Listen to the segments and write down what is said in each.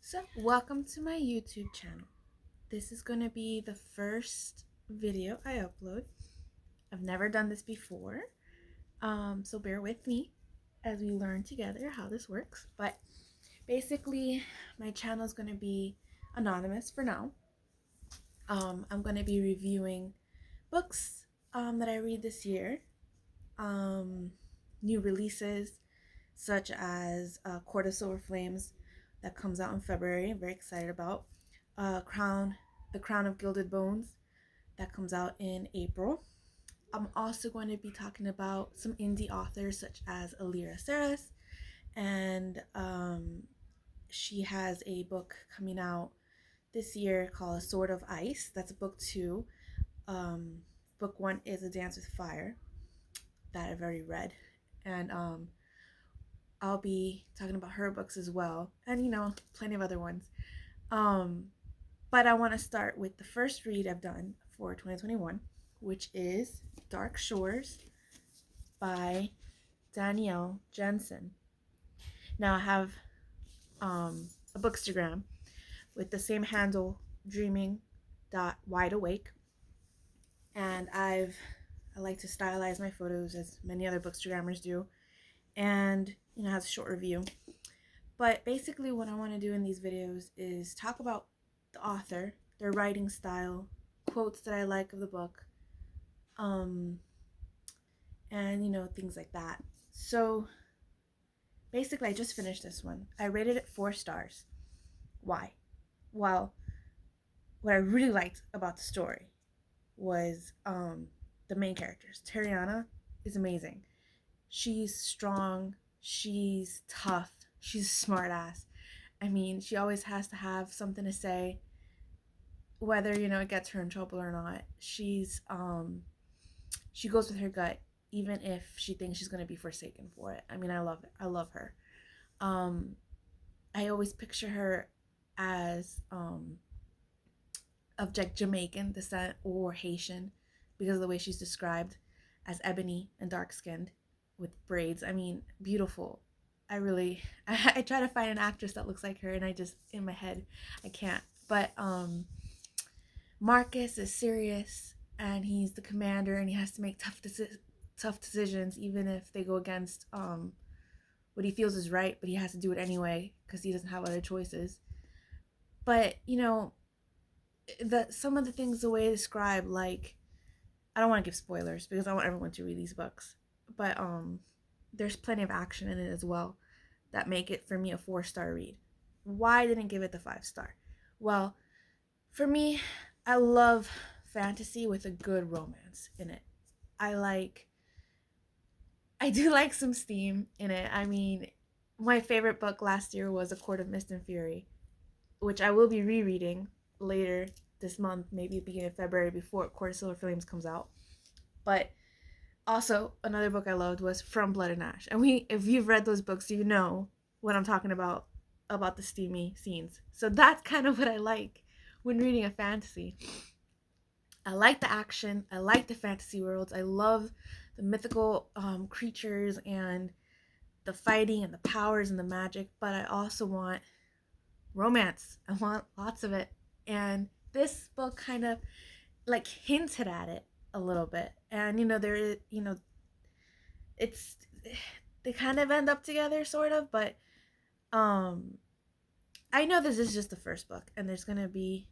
So, welcome to my YouTube channel. This is going to be the first video I upload. I've never done this before, so bear with me as we learn together how this works. But basically, my channel is going to be anonymous for now. I'm going to be reviewing books that I read this year, new releases such as Court of Silver Flames that comes out in February. I'm very excited about. The Crown of Gilded Bones that comes out in April. I'm also going to be talking about some indie authors such as Alira Saras, and she has a book coming out this year called A Sword of Ice. That's book two. Book one is A Dance with Fire that I've already read, and I'll be talking about her books as well, and plenty of other ones. Um, but I want to start with the first read I've done for 2021, which is Dark Shores by Danielle Jensen. Now I have a bookstagram with the same handle, dreaming.wideawake, and I like to stylize my photos as many other bookstagrammers do, and has a short review. But basically what I want to do in these videos is talk about the author, their writing style, quotes that I like of the book, and things like that. So basically I just finished this one. I rated it 4 stars. Why? Well, what I really liked about the story was the main characters. Tariana is amazing. She's strong, she's tough, she's a smart ass. I mean, she always has to have something to say, whether it gets her in trouble or not. She goes with her gut, even if she thinks she's gonna be forsaken for it. I mean, I love it. I love her. Um, I always picture her as of Jamaican descent or Haitian because of the way she's described as ebony and dark skinned with braids. I mean, beautiful. I try to find an actress that looks like her, and I just, in my head, I can't. But Marcus is serious, and he's the commander, and he has to make tough decisions, even if they go against what he feels is right. But he has to do it anyway because he doesn't have other choices. But some of the things the way described, like, I don't want to give spoilers because I want everyone to read these books, but there's plenty of action in it as well that make it for me a 4-star read. Why didn't give it the 5-star? Well, for me, I love fantasy with a good romance in it. I do like some steam in it. I mean, my favorite book last year was A Court of Mist and Fury, which I will be rereading later this month, maybe beginning of February, before Court of Silver Flames comes out. But also, another book I loved was From Blood and Ash. And if you've read those books, you know what I'm talking about the steamy scenes. So that's kind of what I like when reading a fantasy. I like the action. I like the fantasy worlds. I love the mythical creatures and the fighting and the powers and the magic. But I also want romance. I want lots of it. And this book kind of like hinted at it a little bit. And it's they kind of end up together sort of, but I know this is just the first book, and there's gonna be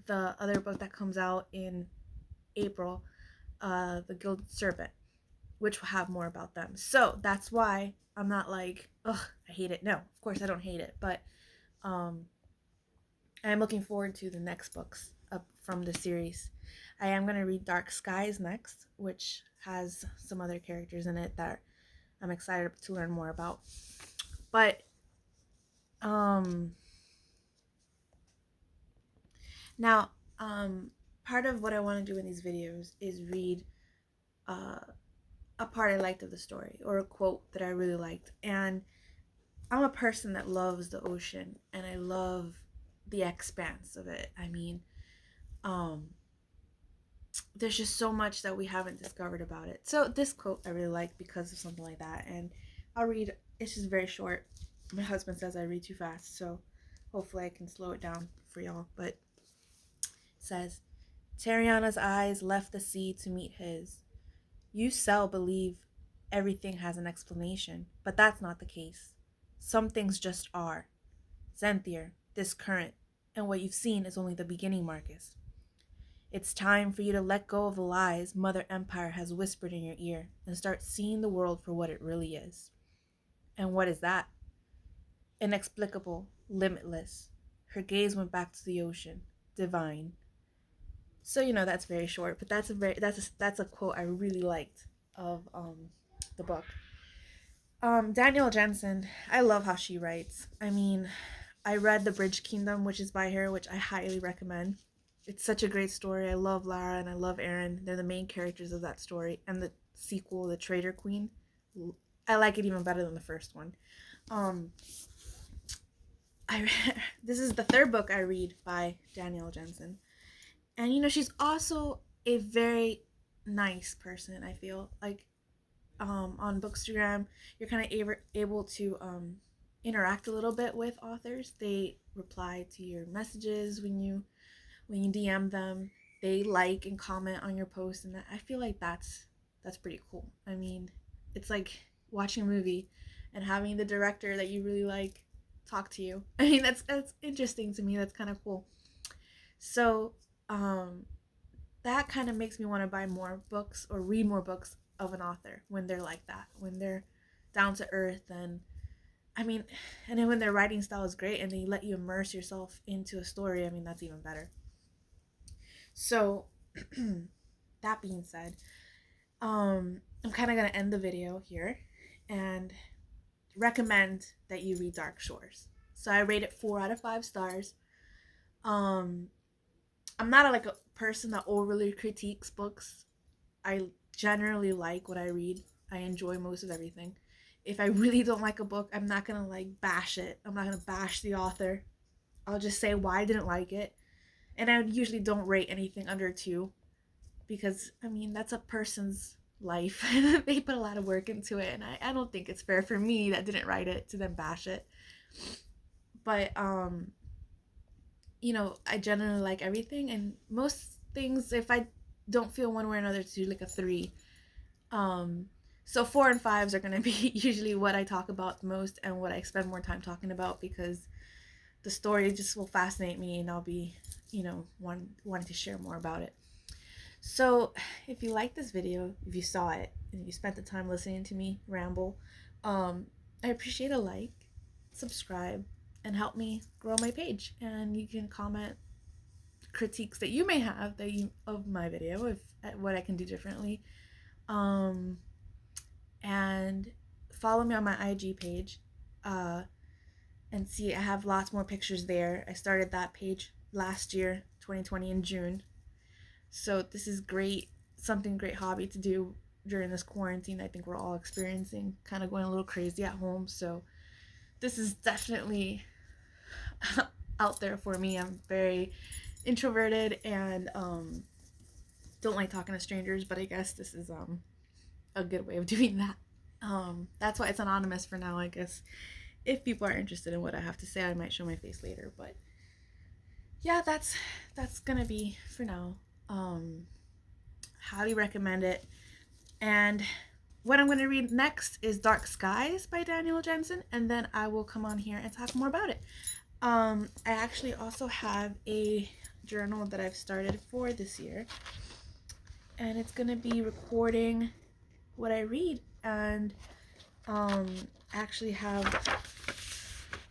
the other book that comes out in April, The Gilded Serpent, which will have more about them. So that's why I'm not like, ugh, I hate it. No, of course I don't hate it, but I'm looking forward to the next books up from the series. I am gonna read Dark Skies next, which has some other characters in it that I'm excited to learn more about. But now part of what I want to do in these videos is read a part I liked of the story or a quote that I really liked. And I'm a person that loves the ocean, and I love the expanse of it. I mean, there's just so much that we haven't discovered about it. So this quote I really like because of something like that, and I'll read. It's just very short. My husband says I read too fast, so Hopefully I can slow it down for y'all. But it says, Tariana's eyes left the sea to meet his. You Cell believe everything has an explanation, but that's not the case. Some things just are. Xanthier, this current, and what you've seen is only the beginning, Marcus. It's time for you to let go of the lies Mother Empire has whispered in your ear and start seeing the world for what it really is. And what is that? Inexplicable, limitless. Her gaze went back to the ocean. Divine. So that's very short, but that's a quote I really liked of the book. Danielle Jensen, I love how she writes. I mean, I read The Bridge Kingdom, which is by her, which I highly recommend. It's such a great story. I love Lara and I love Aaron. They're the main characters of that story. And the sequel, The Traitor Queen, I like it even better than the first one. This is the third book I read by Danielle Jensen. And she's also a very nice person, I feel. Like on Bookstagram, you're kind of able to interact a little bit with authors. They reply to your messages when you DM them. They like and comment on your posts, and I feel like that's pretty cool. I mean, it's like watching a movie and having the director that you really like talk to you. I mean, that's interesting to me. That's kind of cool. So that kind of makes me want to buy more books or read more books of an author when they're like that, when they're down to earth. And I mean, and then when their writing style is great and they let you immerse yourself into a story, I mean, that's even better. So that being said, I'm kind of going to end the video here and recommend that you read Dark Shores. So I rate it 4 out of 5 stars. I'm not a person that overly critiques books. I generally like what I read. I enjoy most of everything. If I really don't like a book, I'm not gonna bash it. I'm not gonna bash the author. I'll just say why I didn't like it. And I usually don't rate anything under 2 because I mean that's a person's life. They put a lot of work into it, and I don't think it's fair for me that didn't write it to then bash it. But I generally like everything, and most things, if I don't feel one way or another, to do a 3. So 4 and 5s are going to be usually what I talk about the most and what I spend more time talking about, because the story just will fascinate me and I'll be wanting to share more about it. So if you like this video, if you saw it and you spent the time listening to me ramble, I appreciate a like, subscribe, and help me grow my page. And you can comment critiques that you may have of my video, if what I can do differently. And follow me on my IG page, and see, I have lots more pictures there. I started that page last year, 2020, in June. So this is great hobby to do during this quarantine. I think we're all experiencing, kind of going a little crazy at home. So this is definitely out there for me. I'm very introverted and don't like talking to strangers, but I guess this is a good way of doing that. That's why it's anonymous for now, I guess. If people are interested in what I have to say, I might show my face later. But yeah, that's gonna be for now. Highly recommend it. And what I'm gonna read next is Dark Skies by Danielle Jensen, and then I will come on here and talk more about it. I actually also have a journal that I've started for this year, and it's gonna be recording what I read, and actually have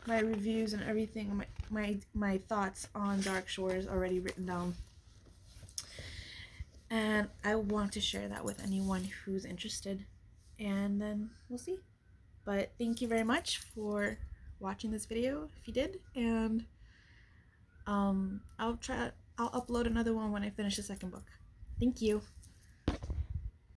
my reviews and everything, my thoughts on Dark Shores already written down, and I want to share that with anyone who's interested, and then we'll see. But thank you very much for watching this video if you did, and I'll upload another one when I finish the second book. Thank you.